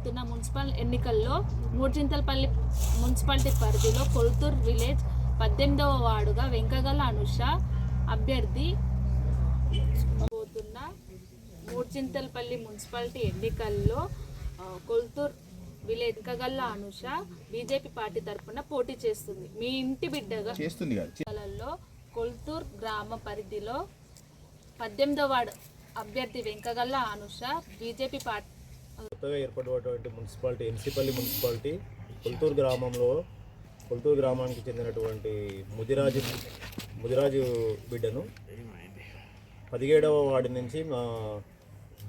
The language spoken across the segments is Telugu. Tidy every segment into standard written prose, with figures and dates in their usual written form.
జరగబోతున్న మున్సిపల్ ఎన్నికల్లో మూర్చింతలపల్లి మున్సిపాలిటీ పరిధిలో కొల్తూర్ విలేజ్ 18వ వార్డుగా వెంకగల్ల అనుష అభ్యర్థి పోతున్న మూర్చింతలపల్లి మున్సిపాలిటీ ఎన్నికల్లో కొల్తూర్ విలేజ్ వెంకగల్ల అనుష బీజేపీ పార్టీ తరఫున పోటీ చేస్తుంది. మీ ఇంటి బిడ్డగా చేస్తుంది. కొల్తూర్ గ్రామ పరిధిలో 18వ వార్డు అభ్యర్థి వెంకగల్ల అనుష బీజేపీ పార్టీ కొత్తగా ఏర్పడినటువంటి మున్సిపాలిటీ ఎన్సిపల్లి మున్సిపాలిటీ కొల్తూరు గ్రామానికి చెందినటువంటి ముదిరాజు బిడ్డను 17వ వార్డు నుంచి మా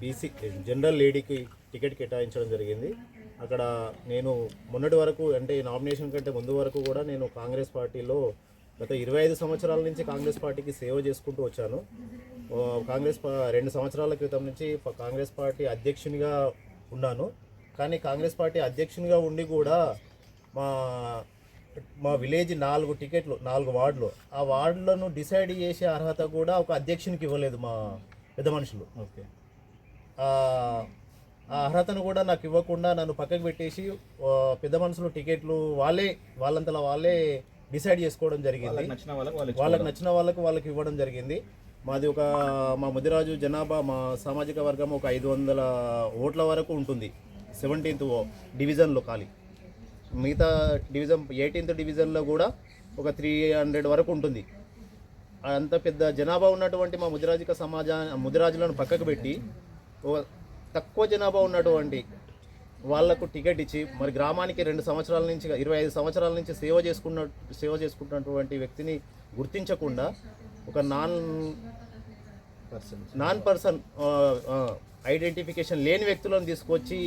బీసీ జనరల్ లేడీకి టికెట్ కేటాయించడం జరిగింది. అక్కడ నేను మొన్నటి వరకు అంటే నామినేషన్ కంటే ముందు వరకు కూడా నేను కాంగ్రెస్ పార్టీలో గత 25 సంవత్సరాల నుంచి కాంగ్రెస్ పార్టీకి సేవ చేసుకుంటూ వచ్చాను. 2 సంవత్సరాల క్రితం నుంచి కాంగ్రెస్ పార్టీ అధ్యక్షునిగా ఉన్నాను. కానీ కాంగ్రెస్ పార్టీ అధ్యక్షునిగా ఉండి కూడా మా విలేజ్ 4 టికెట్లు 4 వార్డులు, ఆ వార్డులను డిసైడ్ చేసే అర్హత కూడా ఒక అధ్యక్షునికి ఇవ్వలేదు మా పెద్ద మనుషులు. ఓకే, ఆ అర్హతను కూడా నాకు ఇవ్వకుండా నన్ను పక్కకు పెట్టేసి పెద్ద మనుషులు టికెట్లు వాళ్ళంతలా వాళ్ళే డిసైడ్ చేసుకోవడం జరిగింది. వాళ్ళకి నచ్చిన వాళ్ళకి ఇవ్వడం జరిగింది. మా ముదిరాజు జనాభా మా సామాజిక వర్గం ఒక 500 ఓట్ల వరకు ఉంటుంది 17th డివిజన్లో. ఖాళీ మిగతా డివిజన్ 18th డివిజన్లో కూడా ఒక 300 వరకు ఉంటుంది. అంత పెద్ద జనాభా ఉన్నటువంటి మా ముదిరాజులను పక్కకు పెట్టి తక్కువ జనాభా ఉన్నటువంటి వాళ్లకు టికెట్ ఇచ్చి మరి గ్రామానికి 25 సంవత్సరాల నుంచి సేవ చేసుకుంటున్నటువంటి వ్యక్తిని గుర్తించకుండా ఒక నాన్ పర్సన్ ఐడెంటిఫికేషన్ లేని వ్యక్తులను తీసుకొచ్చి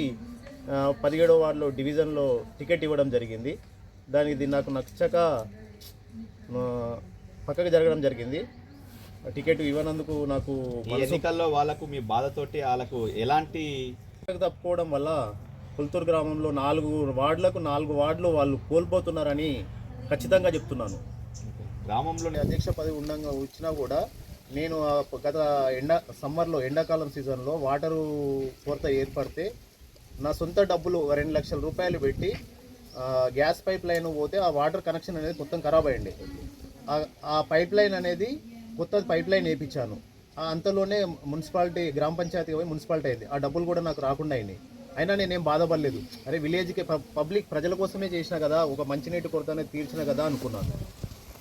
17వ వార్డులో డివిజన్లో టికెట్ ఇవ్వడం జరిగింది. దానికి నాకు నచ్చక పక్కకు జరగడం జరిగింది. టికెట్ ఇవ్వనందుకు నాకు ఎన్నికల్లో వాళ్ళకు మీ బాధతోటి వాళ్ళకు ఎలాంటి తప్పుకోవడం వల్ల కొల్తూరు గ్రామంలో 4 వార్డులు వాళ్ళు కోల్పోతున్నారని ఖచ్చితంగా చెప్తున్నాను. గ్రామంలో అధ్యక్ష పదవి ఉండగా వచ్చినా కూడా నేను గత సమ్మర్లో ఎండాకాలం సీజన్లో వాటరు కొరత ఏర్పడితే నా సొంత డబ్బులు 2 లక్షల రూపాయలు పెట్టి గ్యాస్ పైప్ లైన్ పోతే ఆ వాటర్ కనెక్షన్ అనేది మొత్తం ఖరాబ్ అయ్యింది. ఆ పైప్ లైన్ అనేది కొత్త పైప్ లైన్ వేయించాను. అంతలోనే గ్రామ పంచాయతీ పోయి మున్సిపాలిటీ అయింది. ఆ డబ్బులు కూడా నాకు రాకుండా అయినాయి. అయినా నేనేం బాధపడలేదు. అరే విలేజ్కి ప్రజల కోసమే చేసిన కదా, ఒక మంచినీటి కొరత అనేది తీర్చిన కదా అనుకున్నాను.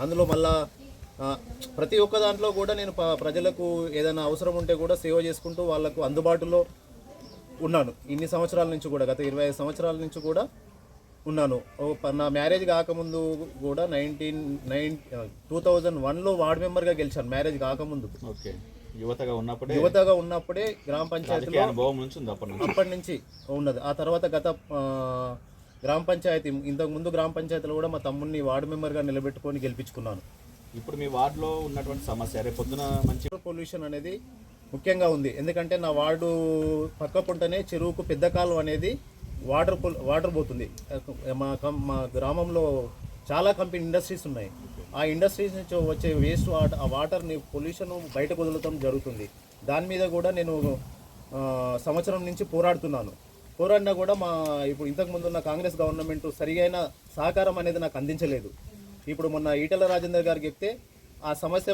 అందులో మళ్ళా ప్రతి ఒక్క దాంట్లో కూడా నేను ప్రజలకు ఏదైనా అవసరం ఉంటే కూడా సేవ చేసుకుంటూ వాళ్ళకు అందుబాటులో ఉన్నాను. ఇన్ని సంవత్సరాల నుంచి కూడా గత 25 సంవత్సరాల నుంచి కూడా ఉన్నాను. నా మ్యారేజ్ కాకముందు కూడా 2001లో వార్డు మెంబర్గా గెలిచాను మ్యారేజ్ కాకముందు. ఓకే, యువతగా ఉన్నప్పుడే గ్రామ పంచాయతీలో అప్పటి నుంచి ఉన్నది. ఆ తర్వాత గత గ్రామ పంచాయతీ ఇంతకుముందు గ్రామ పంచాయతీలో కూడా మా తమ్ముడిని వార్డు మెంబర్గా నిలబెట్టుకొని గెలిపించుకున్నాను. ఇప్పుడు మీ వార్డులో ఉన్నటువంటి సమస్య రేపు పొద్దున మంచి పొల్యూషన్ అనేది ముఖ్యంగా ఉంది. ఎందుకంటే నా వార్డు పక్క పుంటనే చెరువుకు పెద్ద కాలువ అనేది వాటర్ పోతుంది. మా గ్రామంలో చాలా ఇండస్ట్రీస్ ఉన్నాయి. ఆ ఇండస్ట్రీస్ నుంచి వచ్చే వేస్ట్ ఆ వాటర్ని పొల్యూషన్ బయటకు వదలటం జరుగుతుంది. దాని మీద కూడా నేను సంవత్సరం నుంచి పోరాడినా కూడా ఇప్పుడు ఇంతకుముందు ఉన్న కాంగ్రెస్ గవర్నమెంట్ సరియైన సహకారం అనేది నాకు అందించలేదు. ఇప్పుడు మొన్న ఈటెల రాజేందర్ గారికి చెప్తే ఆ సమస్య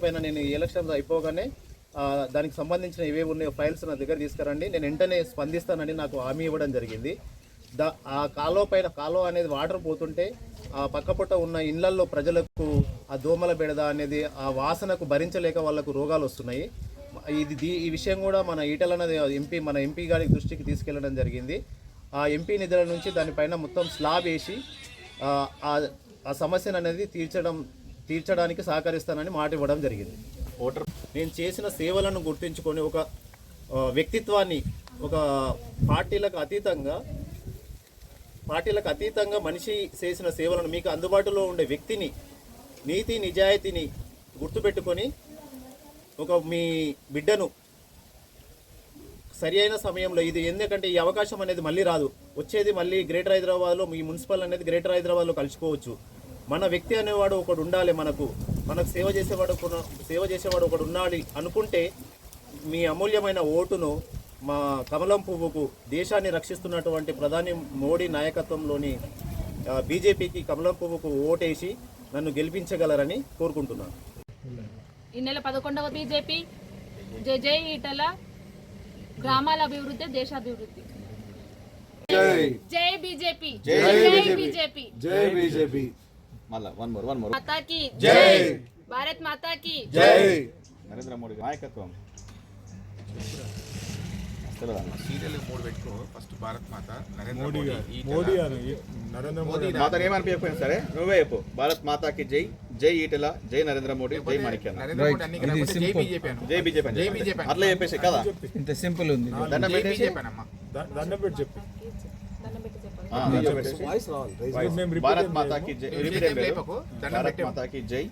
పైన నేను ఎలక్షన్స్ అయిపోగానే దానికి సంబంధించిన ఏవేవి ఉన్నాయో ఫైల్స్ నా దగ్గర తీసుకురండి, నేను వెంటనే స్పందిస్తానని నాకు హామీ ఇవ్వడం జరిగింది. ఆ కాలువ అనేది వాటర్ పోతుంటే ఆ పక్కపొట్ట ఉన్న ఇళ్లల్లో ప్రజలకు ఆ దోమల బెడద అనేది ఆ వాసనకు భరించలేక వాళ్ళకు రోగాలు వస్తున్నాయి. ఈ విషయం కూడా మన ఈటెల మన ఎంపీ గారి దృష్టికి తీసుకెళ్లడం జరిగింది. ఆ ఎంపీ నిధుల నుంచి దానిపైన మొత్తం స్లాబ్ వేసి ఆ సమస్యను అనేది తీర్చడానికి సహకరిస్తానని మాట ఇవ్వడం జరిగింది. నేను చేసిన సేవలను గుర్తించుకొని ఒక వ్యక్తిత్వాన్ని ఒక పార్టీలకు అతీతంగా మనిషి చేసిన సేవలను మీకు అందుబాటులో ఉండే వ్యక్తిని నీతి నిజాయితీని గుర్తుపెట్టుకొని మీ బిడ్డను సరి అయిన సమయంలో ఇది ఎందుకంటే ఈ అవకాశం అనేది మళ్ళీ రాదు. వచ్చేది మళ్ళీ గ్రేటర్ హైదరాబాద్లో మీ మున్సిపల్ అనేది గ్రేటర్ హైదరాబాద్లో కలుసుకోవచ్చు. మన వ్యక్తి అనేవాడు ఒకడు ఉండాలి. మనకు సేవ చేసేవాడు ఒకడు ఉండాలి అనుకుంటే మీ అమూల్యమైన ఓటును మా కమలం పువ్వుకు దేశాన్ని రక్షిస్తున్నటువంటి ప్రధాని మోడీ నాయకత్వంలోని బీజేపీకి కమలం పువ్వుకు ఓటేసి నన్ను గెలిపించగలరని కోరుకుంటున్నాను. ఈ నెల 11వ బీజేపీ జై జై ఈటల, గ్రామాల అభివృద్ధి, దేశాభివృద్ధి. జై బీజేపీ, జై బీజేపీ, జై బీజేపీ. మళ్ళా వన్ మోర్ మాతాకి జై, భారత్ మాతాకి జై. నరేంద్ర మోడీ నాయకత్వం. సీరియల్ 3 పెట్టుకో. ఫస్ట్ భారత్ మాత, నరేంద్ర మోడీ. మాత ఏమనిపించకపోయినా సరే నువ్వే చెప్పు. భారత్ మాతాకి జై, జై ఈటెల, జై నరేంద్ర మోడీ, జై మాణిక్యాల. నరేంద్ర మోడీ అన్ని కలిపి జై బీజేపీ అను. జై బీజేపీ అని జై చెప్పు. బీజేపీ అట్లా చెప్పేసి కదా ఇంత సింపుల్ ఉంది. దండం జై పెట్టేసి బీజేపీ అనమ్మా. దండం పెట్టి చెప్పండి. భారత్ మాతాకి జై. రిపీట్ ఏం లేదు. లేపకు, దండం భారత్ పెట్టే. మాతాకి జై.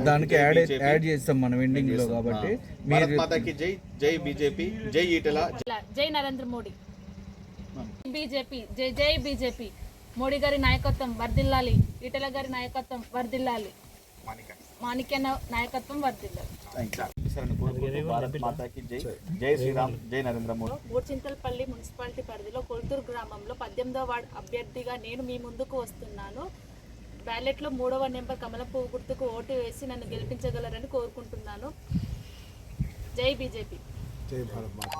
దానికి యాడ్ చేస్తాం మనం ఎండింగ్ లో కాబట్టి. భారత్ మాతాకి జై, జై బీజేపీ, జై ఈటెల. జై నరేంద్ర మోడీ. బీజేపీ జై జై బీజేపీ. మోడీ గారి నాయకత్వం వర్ధిల్లాలి, ఈటెల గారి నాయకత్వం వర్ధిల్లాలి, మాణిక్య నాయకత్వం వర్ధిల్లాలి. భారత్ మాతాకి జై, జై శ్రీరామ్, జై నరేంద్ర మోడీ. ఊర్చింతలపల్లి మున్సిపాలిటీ పరిధిలో కొల్తూరు గ్రామంలో 18వ వార్డు అభ్యర్థిగా నేను మీ ముందుకు వస్తున్నాను. బ్యాలెట్లో 3వ నెంబర్ కమలం పువ్వు గుర్తుకు ఓటు వేసి నన్ను గెలిపించగలరని కోరుకుంటున్నాను. జై బీజేపీ. జై భారత్ మాత.